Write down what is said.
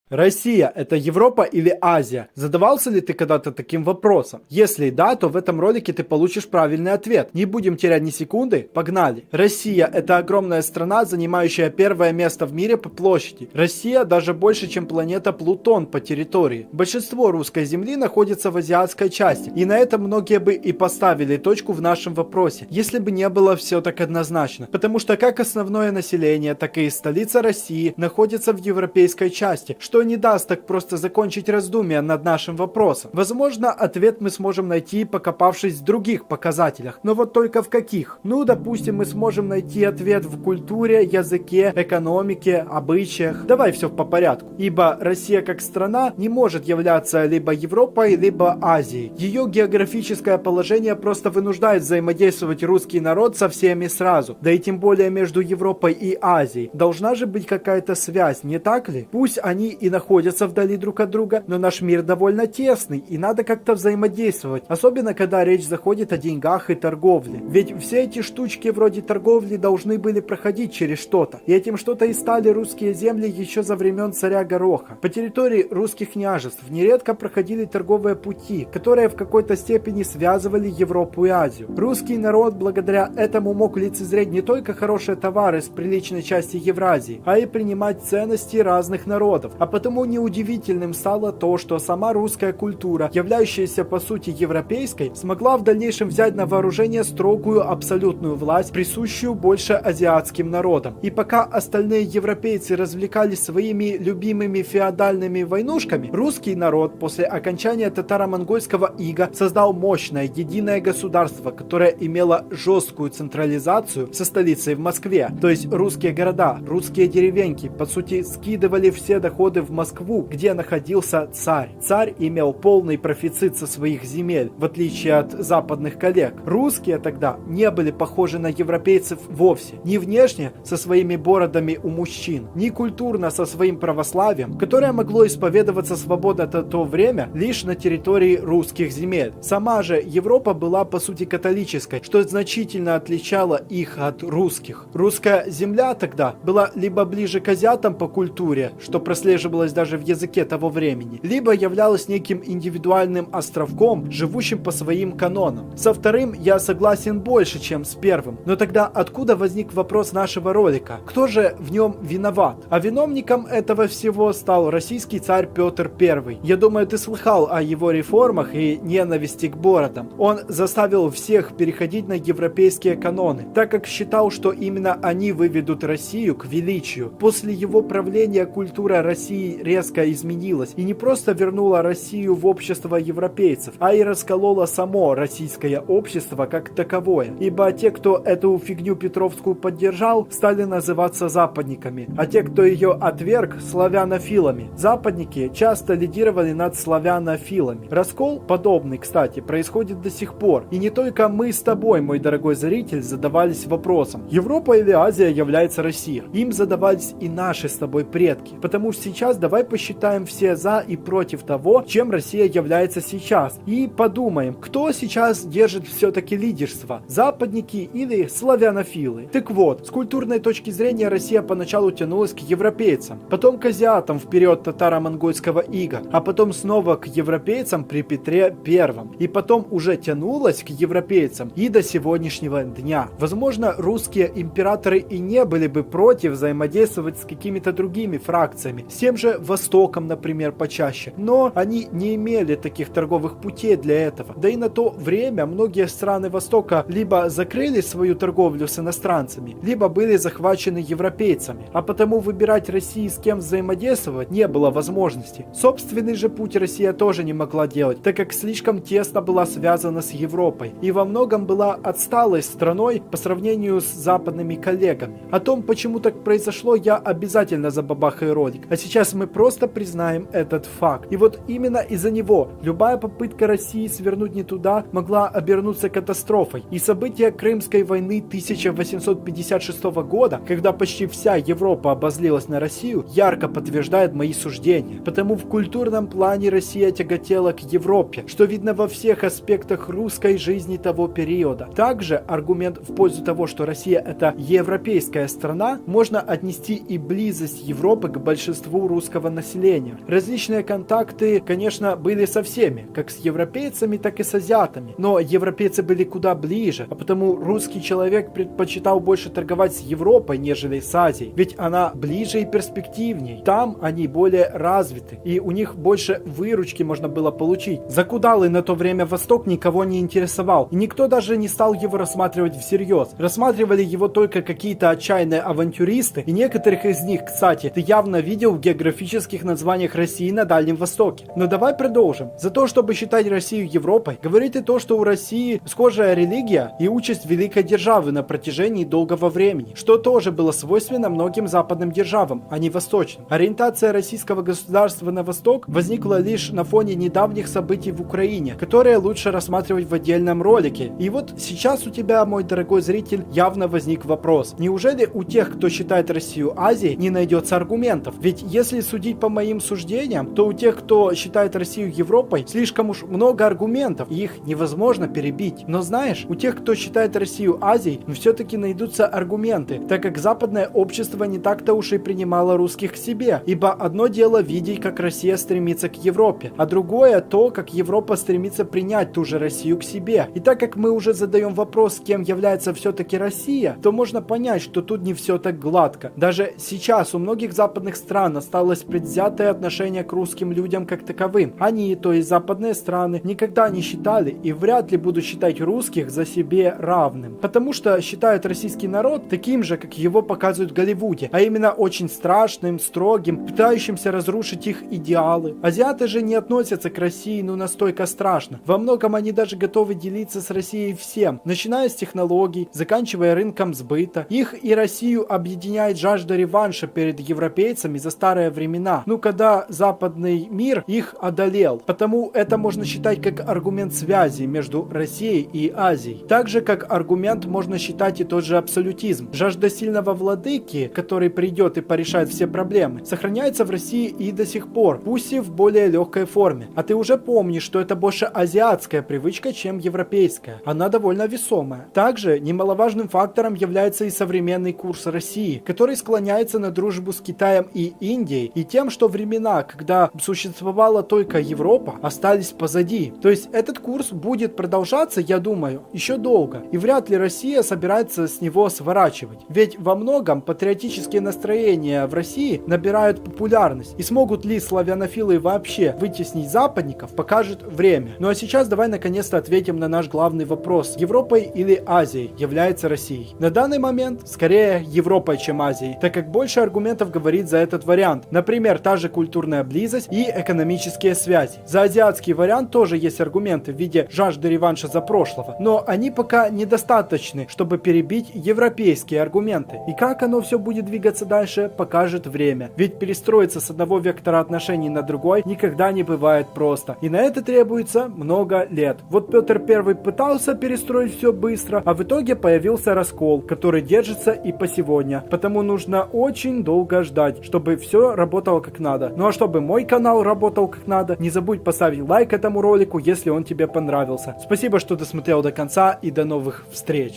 Россия– это Европа или Азия? Задавался ли ты когда-то таким вопросом? Если да, то в этом ролике ты получишь правильный ответ. Не будем терять ни секунды, погнали! Россия– это огромная страна, занимающая первое место в мире по площади. Россия даже больше, чем планета Плутон по территории. Большинство русской земли находится в азиатской части, и на этом многие бы и поставили точку в нашем вопросе, если бы не было все так однозначно. Потому что как основное население, так и столица России находится в европейской части, что не даст так просто закончить раздумья над нашим вопросом. Возможно, ответ мы сможем найти, покопавшись в других показателях. Но вот только в каких? Ну, допустим, мы сможем найти ответ в культуре, языке, экономике, обычаях. Давай все по порядку. Ибо Россия как страна не может являться либо Европой, либо Азией. Ее географическое положение просто вынуждает взаимодействовать русский народ со всеми сразу. Да и тем более между Европой и Азией. Должна же быть какая-то связь, не так ли? Пусть они и находятся вдали друг от друга, но наш мир довольно тесный, и надо как-то взаимодействовать, особенно когда речь заходит о деньгах и торговле. Ведь все эти штучки вроде торговли должны были проходить через что-то, и этим что-то и стали русские земли еще за времен царя Гороха. По территории русских княжеств нередко проходили торговые пути, которые в какой-то степени связывали Европу и Азию. Русский народ благодаря этому мог лицезреть не только хорошие товары с приличной части Евразии, а и принимать ценности разных народов. А потому неудивительным стало то, что сама русская культура, являющаяся по сути европейской, смогла в дальнейшем взять на вооружение строгую абсолютную власть, присущую больше азиатским народам. И пока остальные европейцы развлекались своими любимыми феодальными войнушками, русский народ после окончания татаро-монгольского ига создал мощное единое государство, которое имело жесткую централизацию со столицей в Москве. То есть русские города, русские деревеньки, по сути, скидывали все доходы в Москву, где находился царь. Царь имел полный профицит со своих земель, в отличие от западных коллег. Русские тогда не были похожи на европейцев вовсе. Ни внешне, со своими бородами у мужчин, ни культурно со своим православием, которое могло исповедоваться свободно в то время лишь на территории русских земель. Сама же Европа была по сути католической, что значительно отличало их от русских. Русская земля тогда была либо ближе к азиатам по культуре, что прослеживалось даже в языке того времени, либо являлась неким индивидуальным островком, живущим по своим канонам. Со вторым я согласен больше, чем с первым. Но тогда откуда возник вопрос нашего ролика? Кто же в нем виноват? А виновником этого всего стал российский царь Петр I. Я думаю, ты слыхал о его реформах и ненависти к бородам. Он заставил всех переходить на европейские каноны, так как считал, что именно они выведут Россию к величию. После его правления культура России резко изменилась и не просто вернула Россию в общество европейцев, а и расколола само российское общество как таковое. Ибо те, кто эту фигню петровскую поддержал, стали называться западниками, а те, кто ее отверг, славянофилами. Западники часто лидировали над славянофилами. Раскол подобный, кстати, происходит до сих пор. И не только мы с тобой, мой дорогой зритель, задавались вопросом, Европа или Азия является Россия. Им задавались и наши с тобой предки. Потому что сейчас давай посчитаем все за и против того, чем Россия является сейчас. И подумаем, кто сейчас держит все-таки лидерство? Западники или славянофилы? Так вот, с культурной точки зрения Россия поначалу тянулась к европейцам, потом к азиатам в период татаро-монгольского ига, а потом снова к европейцам при Петре I. И потом уже тянулась к европейцам и до сегодняшнего дня. Возможно, русские императоры и не были бы против взаимодействовать с какими-то другими фракциями, с тем же Востоком, например, почаще, но они не имели таких торговых путей для этого. Да и на то время многие страны Востока либо закрыли свою торговлю с иностранцами, либо были захвачены европейцами, а потому выбирать России с кем взаимодействовать не было возможности. Собственный же путь Россия тоже не могла делать, так как слишком тесно была связана с Европой и во многом была отсталой страной по сравнению с западными коллегами. О том, почему так произошло, я обязательно забабахаю ролик. А сейчас мы просто признаем этот факт. И вот именно из-за него любая попытка России свернуть не туда могла обернуться катастрофой. И события Крымской войны 1856 года, когда почти вся Европа обозлилась на Россию, ярко подтверждает мои суждения. Потому в культурном плане Россия тяготела к Европе, что видно во всех аспектах русской жизни того периода. Также аргумент в пользу того, что Россия это европейская страна, можно отнести и близость Европы к большинству русского населения. Различные контакты, конечно, были со всеми, как с европейцами, так и с азиатами. Но европейцы были куда ближе, а потому русский человек предпочитал больше торговать с Европой, нежели с Азией. Ведь она ближе и перспективней. Там они более развиты, и у них больше выручки можно было получить. Закудалый на то время Восток никого не интересовал, и никто даже не стал его рассматривать всерьез. Рассматривали его только какие-то отчаянные авантюристы, и некоторых из них, кстати, ты явно видел в географических названиях России на Дальнем Востоке. Но давай продолжим. За то, чтобы считать Россию Европой, говорит и то, что у России схожая религия и участь великой державы на протяжении долгого времени, что тоже было свойственно многим западным державам, а не восточным. Ориентация российского государства на восток возникла лишь на фоне недавних событий в Украине, которые лучше рассматривать в отдельном ролике. И вот сейчас у тебя, мой дорогой зритель, явно возник вопрос. Неужели у тех, кто считает Россию Азией, не найдется аргументов? Ведь если судить по моим суждениям, то у тех, кто считает Россию Европой, слишком уж много аргументов, и их невозможно перебить. Но знаешь, у тех, кто считает Россию Азией, все-таки найдутся аргументы, так как западное общество не так-то уж и принимало русских к себе. Ибо одно дело видеть, как Россия стремится к Европе, а другое то, как Европа стремится принять ту же Россию к себе. И так как мы уже задаем вопрос, кем является все-таки Россия, то можно понять, что тут не все так гладко. Даже сейчас у многих западных стран осталось предвзятое отношение к русским людям как таковым. Они, то есть западные страны, никогда не считали и вряд ли будут считать русских за себе равным. Потому что считают российский народ таким же, как его показывают в Голливуде, а именно очень страшным, строгим, пытающимся разрушить их идеалы. Азиаты же не относятся к России настолько страшно. Во многом они даже готовы делиться с Россией всем, начиная с технологий, заканчивая рынком сбыта. Их и Россию объединяет жажда реванша перед европейцами за старые времена, когда западный мир их одолел. Потому это можно считать как аргумент связи между Россией и Азией. Так же, как аргумент можно считать и тот же абсолютизм. Жажда сильного владыки, который придет и порешает все проблемы, сохраняется в России и до сих пор, пусть и в более легкой форме. А ты уже помнишь, что это больше азиатская привычка, чем европейская. Она довольно весомая. Также немаловажным фактором является и современный курс России, который склоняется на дружбу с Китаем и Индией, и тем, что времена, когда существовала только Европа, остались позади. То есть этот курс будет продолжаться, я думаю, еще долго. И вряд ли Россия собирается с него сворачивать. Ведь во многом патриотические настроения в России набирают популярность. И смогут ли славянофилы вообще вытеснить западников, покажет время. Ну а сейчас давай наконец-то ответим на наш главный вопрос. Европой или Азией является Россией? На данный момент скорее Европой, чем Азией, так как больше аргументов говорит за этот вариант. Например, та же культурная близость и экономические связи. За азиатский вариант тоже есть аргументы в виде жажды реванша за прошлого, но они пока недостаточны, чтобы перебить европейские аргументы. И как оно все будет двигаться дальше, покажет время. Ведь перестроиться с одного вектора отношений на другой никогда не бывает просто. И на это требуется много лет. Вот Петр I пытался перестроить все быстро, а в итоге появился раскол, который держится и по сегодня. Потому нужно очень долго ждать, чтобы все работало как надо. Ну а чтобы мой канал работал как надо, не забудь поставить лайк этому ролику, если он тебе понравился. Спасибо, что досмотрел до конца, и до новых встреч.